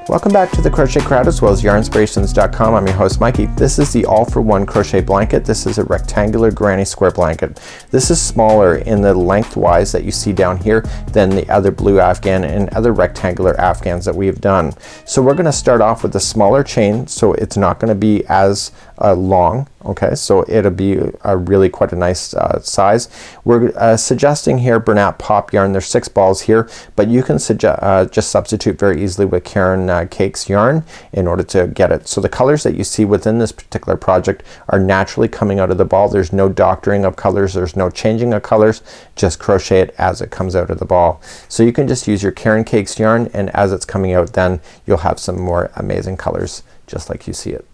Welcome back to the Crochet Crowd as well as yarnspirations.com. I'm your host Mikey. This is the all-for-one crochet blanket. This is a rectangular granny square blanket. This is smaller in the lengthwise that you see down here than the other blue Afghan and other rectangular Afghans that we have done. So we're going to start off with a smaller chain, so it's not going to be as long. Okay, so it'll be really quite a nice size. We're suggesting here Bernat POP yarn. There's 6 balls here, but you can just substitute very easily with Caron Cakes Yarn in order to get it. So the colors that you see within this particular project are naturally coming out of the ball. There's no doctoring of colors, there's no changing of colors, just crochet it as it comes out of the ball. So you can just use your Caron Cakes yarn, and as it's coming out then you'll have some more amazing colors just like you see it.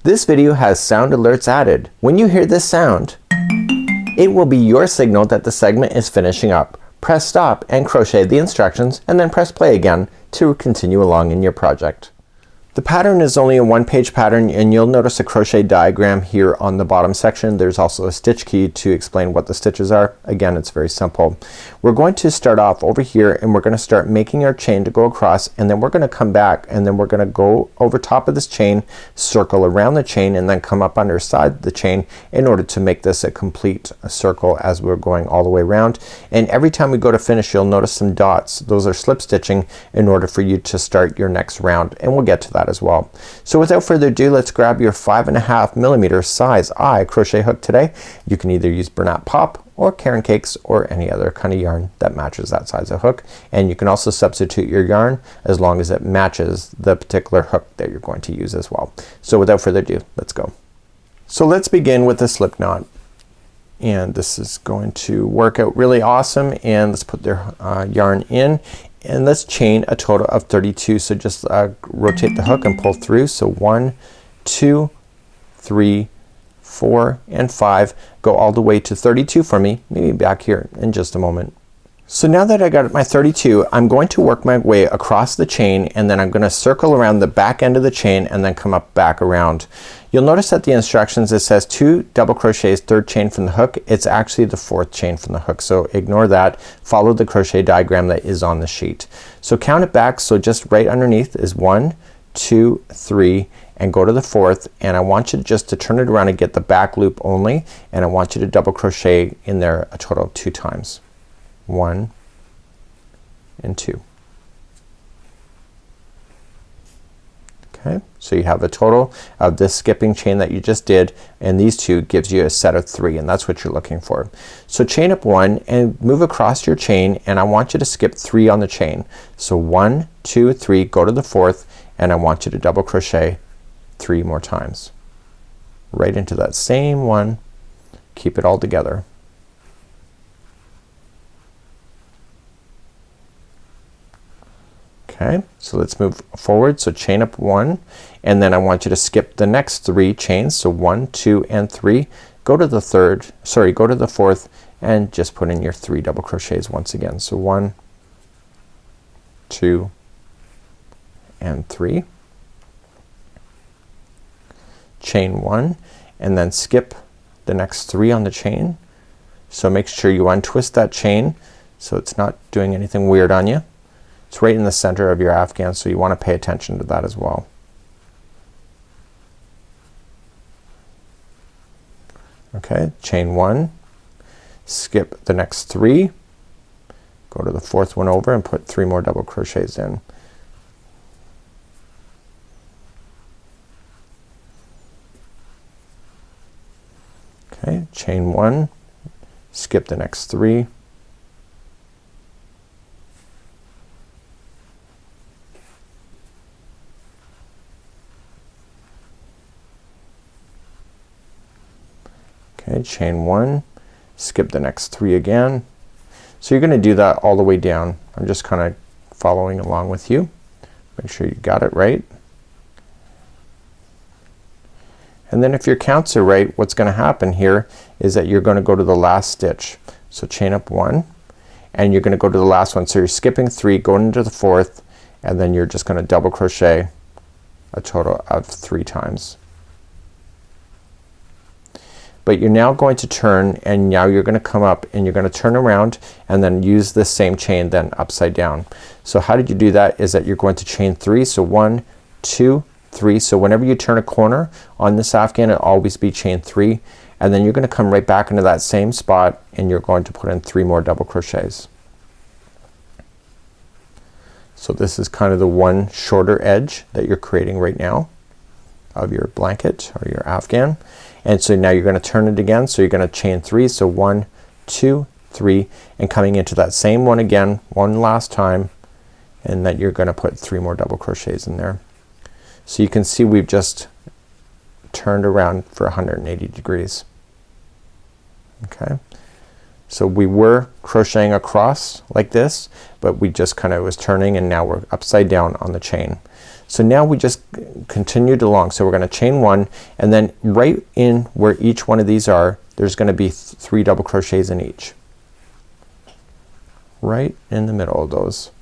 This video has sound alerts added. When you hear this sound, it will be your signal that the segment is finishing up. Press stop and crochet the instructions and then press play again to continue along in your project. The pattern is only a 1-page pattern, and you'll notice a crochet diagram here on the bottom section. There's also a stitch key to explain what the stitches are. Again, it's very simple. We're going to start off over here and we're going to start making our chain to go across, and then we're going to come back and then we're going to go over top of this chain, circle around the chain, and then come up underside the chain in order to make this a complete circle as we're going all the way around. And every time we go to finish you'll notice some dots. Those are slip stitching in order for you to start your next round, and we'll get to that as well. So without further ado, let's grab your 5.5mm size I crochet hook today. You can either use Bernat POP or Caron Cakes or any other kind of yarn that matches that size of hook, and you can also substitute your yarn as long as it matches the particular hook that you're going to use as well. So without further ado, let's go. So let's begin with the slip knot, and this is going to work out really awesome. And let's put their yarn in, and let's chain a total of 32. So just rotate the hook and pull through. So 1, 2, 3, 4 and 5. Go all the way to 32 for me. Maybe back here in just a moment. So now that I got my 32, I'm going to work my way across the chain, and then I'm going to circle around the back end of the chain and then come up back around. You'll notice that the instructions, it says 2 double crochets, 3rd chain from the hook. It's actually the 4th chain from the hook, so ignore that. Follow the crochet diagram that is on the sheet. So count it back. So just right underneath is 1, 2, 3, and go to the 4th, and I want you just to turn it around and get the back loop only, and I want you to double crochet in there a total of 2 times. 1 and 2. Okay, so you have a total of this skipping chain that you just did, and these 2 gives you a set of 3, and that's what you're looking for. So chain up 1 and move across your chain, and I want you to skip 3 on the chain. So 1, 2, 3, go to the 4th, and I want you to double crochet 3 more times right into that same one. Keep it all together. Okay, so let's move forward. So chain up 1, and then I want you to skip the next 3 chains. So 1, 2 and 3. Go to the 4th and just put in your 3 double crochets once again. So 1, 2 and 3. Chain 1 and then skip the next 3 on the chain. So make sure you untwist that chain so it's not doing anything weird on you. It's right in the center of your Afghan, so you want to pay attention to that as well. Okay, chain 1, skip the next 3, go to the 4th one over and put 3 more double crochets in. Okay, chain 1, skip the next 3, okay, chain 1, skip the next 3 again. So you're gonna do that all the way down. I'm just kind of following along with you. Make sure you got it right. And then if your counts are right, what's gonna happen here is that you're gonna go to the last stitch. So chain up 1 and you're gonna go to the last one. So you're skipping 3, going into the 4th, and then you're just gonna double crochet a total of 3 times. but you're now going to turn, and now you're gonna come up and you're gonna turn around and then use this same chain then upside down. So how did you do that is that you're going to chain 3. So 1, 2, 3. So whenever you turn a corner on this Afghan, it'll always be chain 3, and then you're gonna come right back into that same spot and you're going to put in 3 more double crochets. So this is kind of the one shorter edge that you're creating right now of your blanket or your Afghan. And so now you're gonna turn it again. So you're gonna chain 3. So 1, 2, 3, and coming into that same one again one last time, and then you're gonna put 3 more double crochets in there. So you can see we've just turned around for 180 degrees. Okay. So we were crocheting across like this, but we just kind of was turning, and now we're upside down on the chain. So now we just continued along. So we're gonna chain 1, and then right in where each one of these are, there's gonna be 3 double crochets in each. Right in the middle of those.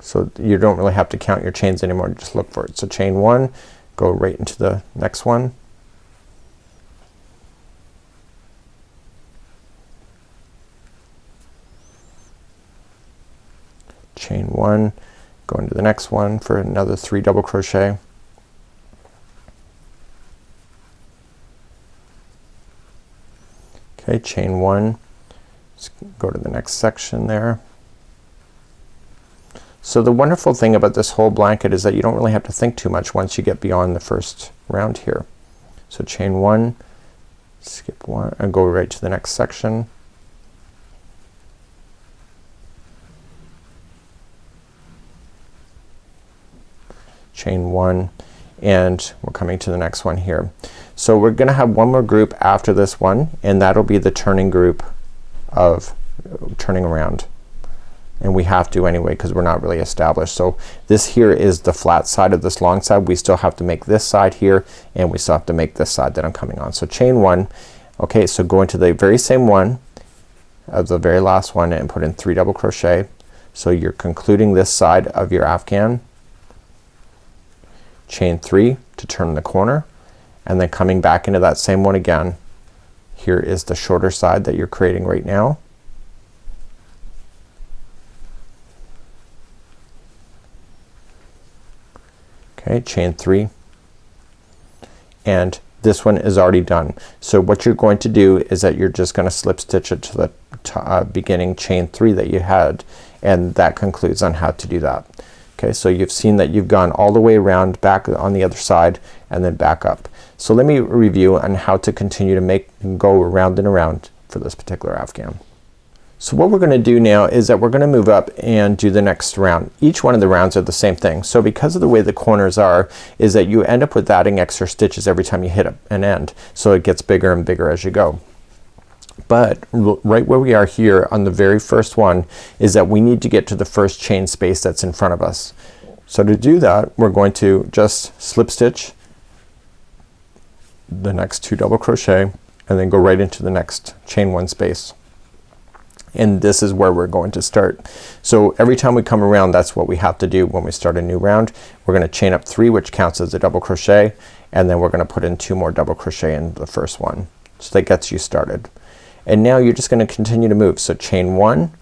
So you don't really have to count your chains anymore, just look for it. So chain 1, go right into the next one. Chain 1, go into the next one for another 3 double crochet. Okay, chain 1, let's go to the next section there. So the wonderful thing about this whole blanket is that you don't really have to think too much once you get beyond the first round here. So chain 1, skip 1 and go right to the next section. Chain 1, and we're coming to the next one here. So we're gonna have one more group after this one, and that'll be the turning group of turning around. And we have to anyway because we're not really established. So this here is the flat side of this long side. We still have to make this side here, and we still have to make this side that I'm coming on. So chain 1. Okay, so go into the very same one of the very last one and put in 3 double crochet. So you're concluding this side of your Afghan. Chain 3 to turn the corner, and then coming back into that same one again. Here is the shorter side that you're creating right now. Okay, chain 3, and this one is already done. So what you're going to do is that you're just gonna slip stitch it to the beginning chain 3 that you had, and that concludes on how to do that. Okay, so you've seen that you've gone all the way around, back on the other side, and then back up. So let me review on how to continue to make and go around and around for this particular Afghan. So what we're gonna do now is that we're gonna move up and do the next round. Each one of the rounds are the same thing. So because of the way the corners are, is that you end up with adding extra stitches every time you hit an end. So it gets bigger and bigger as you go. But right where we are here on the very first one is that we need to get to the first chain space that's in front of us. So to do that, we're going to just slip stitch the next 2 double crochet and then go right into the next chain 1 space. And this is where we're going to start. So every time we come around, that's what we have to do when we start a new round. We're gonna chain up 3, which counts as a double crochet, and then we're gonna put in 2 more double crochet in the first one. So that gets you started. And now you're just gonna continue to move. So chain 1,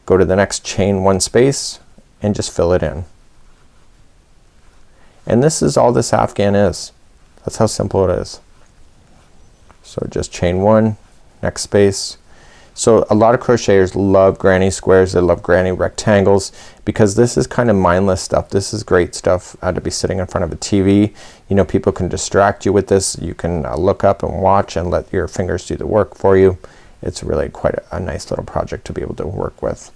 go to the next chain 1 space and just fill it in. And this is all this Afghan is. That's how simple it is. So just chain 1, next space. So a lot of crocheters love granny squares, they love granny rectangles, because this is kind of mindless stuff. This is great stuff to be sitting in front of a TV. You know, people can distract you with this. You can look up and watch and let your fingers do the work for you. It's really quite a nice little project to be able to work with.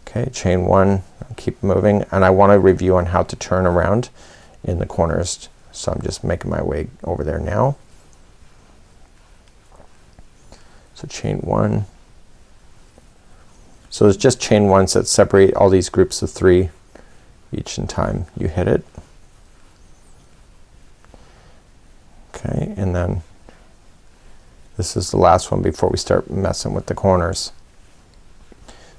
Okay, chain 1, keep moving, and I want to review on how to turn around in the corners. So I'm just making my way over there now. So chain 1. So it's just chain 1s that separate all these groups of 3 each in time you hit it. Okay, and then this is the last one before we start messing with the corners.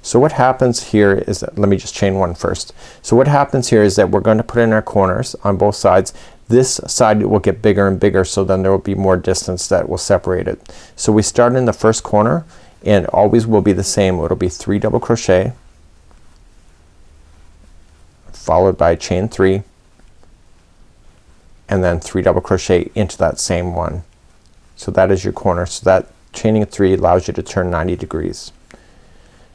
So what happens here is that, let me just chain 1 first. So what happens here is that we're going to put in our corners on both sides. this side will get bigger and bigger, so then there will be more distance that will separate it. So we start in the first corner and always will be the same. It'll be 3 double crochet followed by chain 3 and then 3 double crochet into that same one. So that is your corner. So that chaining 3 allows you to turn 90 degrees.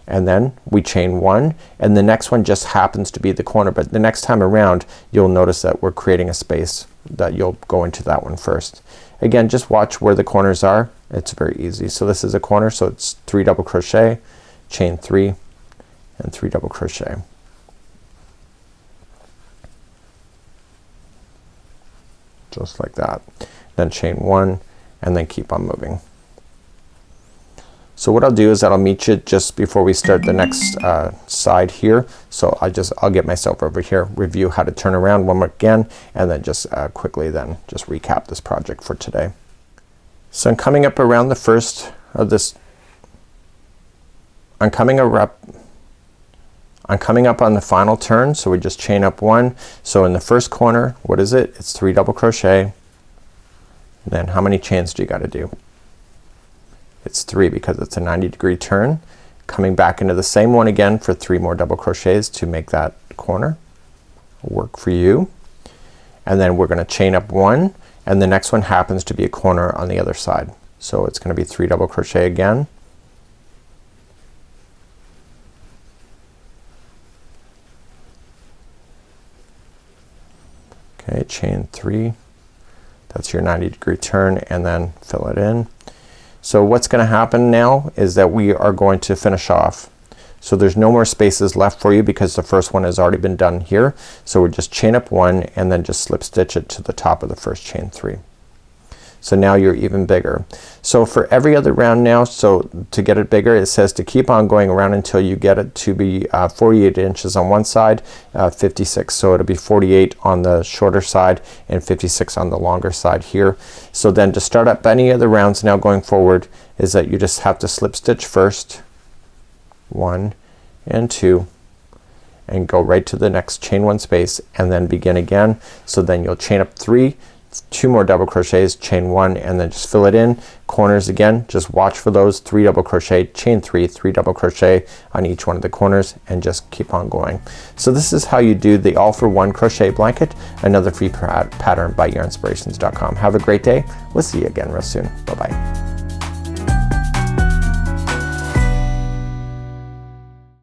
And then we chain 1 and the next one just happens to be the corner, but the next time around you'll notice that we're creating a space that you'll go into that one first. Again, just watch where the corners are. It's very easy. So this is a corner, so it's 3 double crochet, chain 3 and 3 double crochet. Just like that. Then chain 1 and then keep on moving. So what I'll do is that I'll meet you just before we start the next side here. So I'll get myself over here, review how to turn around one more again, and then just quickly then just recap this project for today. So I'm coming up around the first of this, I'm coming up on the final turn, so we just chain up 1. So in the first corner, what is it? It's 3 double crochet. And then how many chains do you got to do? It's 3 because it's a 90-degree turn. Coming back into the same one again for 3 more double crochets to make that corner work for you. And then we're gonna chain up 1 and the next one happens to be a corner on the other side. So it's gonna be 3 double crochet again. Okay, chain 3. That's your 90-degree turn and then fill it in. So what's gonna happen now is that we are going to finish off. So there's no more spaces left for you because the first one has already been done here. So we just chain up 1 and then just slip stitch it to the top of the first chain 3. So now you're even bigger. So for every other round now, so to get it bigger, it says to keep on going around until you get it to be 48 inches on one side, 56. So it'll be 48 on the shorter side and 56 on the longer side here. So then to start up any of the rounds now going forward is that you just have to slip stitch first, 1 and 2, and go right to the next chain 1 space and then begin again. So then you'll chain up 3, 2 more double crochets, chain 1 and then just fill it in. Corners again, just watch for those 3 double crochet, chain 3, 3 double crochet on each one of the corners and just keep on going. So this is how you do the all for one crochet blanket, another free pattern by yarnspirations.com. Have a great day. We'll see you again real soon. Bye bye.